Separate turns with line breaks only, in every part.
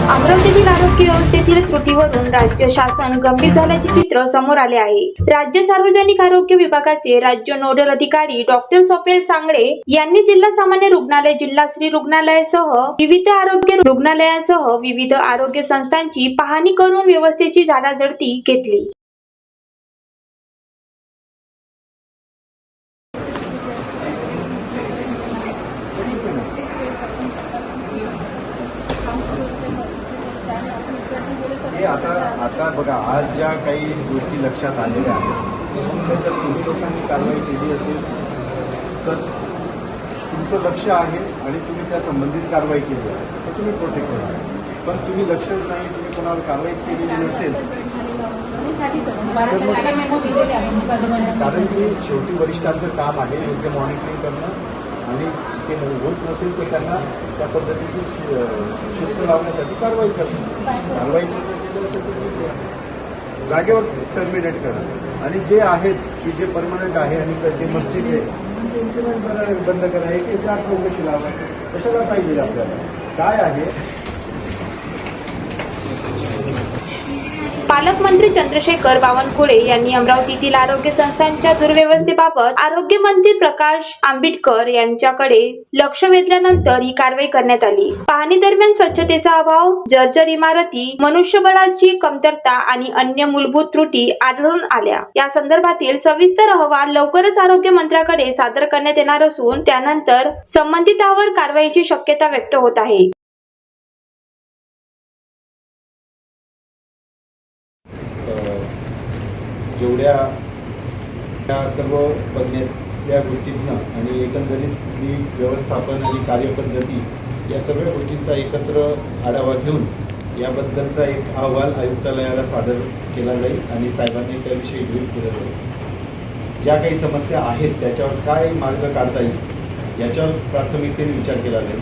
अमरावतीतील आरोग्य व्यवस्थेतील त्रुटीवरून राज्य शासन गंभीर झाल्याचे चित्र समोर आले आहे। राज्य सार्वजनिक आरोग्य विभागाचे राज्य नोडल अधिकारी डॉक्टर स्वप्नील सांगळे यांनी जिल्हा सामान्य रुग्णालय, जिल्हा श्री रुग्णालयासह विविध आरोग्य रुग्णालयांसह विविध आरोग्य संस्थांची पाहणी करून व्यवस्थेची झाडाझडती घेतली।
आता बघा, आज ज्या काही गोष्टी लक्षात आलेल्या आहेत त्याच्यात तुम्ही लोकांनी कारवाई केली असेल तर तुमचं लक्ष आहे आणि तुम्ही त्या संबंधित कारवाई केली आहे तर तुम्ही प्रोटेक्ट करा। पण तुम्ही लक्षच नाही, तुम्ही कोणावर कारवाईच केलेली नसेल कारण की शेवटी वरिष्ठांचं काम आहे योग्य मॉनिटरिंग करणं आणि ते होत नसेल तर त्यांना त्या पद्धतीची शिस्त लावण्यासाठी कारवाई करणं। कारवाईची जागेवर टर्मिनेट करा आणि जे आहेत की जे परमनंट आहे आणि ते मस्जिद आहे त्यांचे इन्क्रिमेंट बंद करा। एक चार चौकशी लावा, कशाला पाहिजे आपल्याला काय आहे।
पालकमंत्री चंद्रशेखर बावनकुळे यांनी अमरावतीतील आरोग्य संस्थांच्या दुर्व्यवस्थेबाबत आरोग्यमंत्री प्रकाश आंबेडकर यांच्याकडे लक्ष वेधल्यानंतर ही कारवाई करण्यात आली। पाहणी दरम्यान स्वच्छतेचा अभाव, जर्जर इमारती, मनुष्यबळाची कमतरता आणि अन्य मूलभूत त्रुटी आढळून आल्या। या संदर्भातील सविस्तर अहवाल लवकरच आरोग्य मंत्र्याकडे सादर करण्यात येणार असून त्यानंतर संबंधितांवर कारवाईची शक्यता व्यक्त होत आहे।
जेवढ्या त्या सर्व बघण्यातल्या गोष्टींना आणि एकंदरीत जी व्यवस्थापन आणि कार्यपद्धती या सगळ्या गोष्टींचा एकत्र आढावा घेऊन याबद्दलचा एक अहवाल आयुक्तालयाला सादर केला जाईल आणि साहेबांनी त्याविषयी ब्रीफ केलं जाईल। ज्या काही समस्या आहेत त्याच्यावर काय मार्ग काढता येईल याच्यावर प्राथमिकतेने विचार केला जाईल।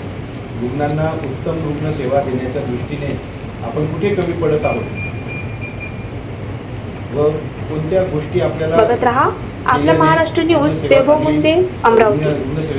रुग्णांना उत्तम रुग्णसेवा देण्याच्या दृष्टीने आपण कुठे कमी पडत आहोत व कोणत्या गोष्टी आपल्याला
बघत रहा आपला महाराष्ट्र न्यूज, वैभव मुंदे, अमरावती।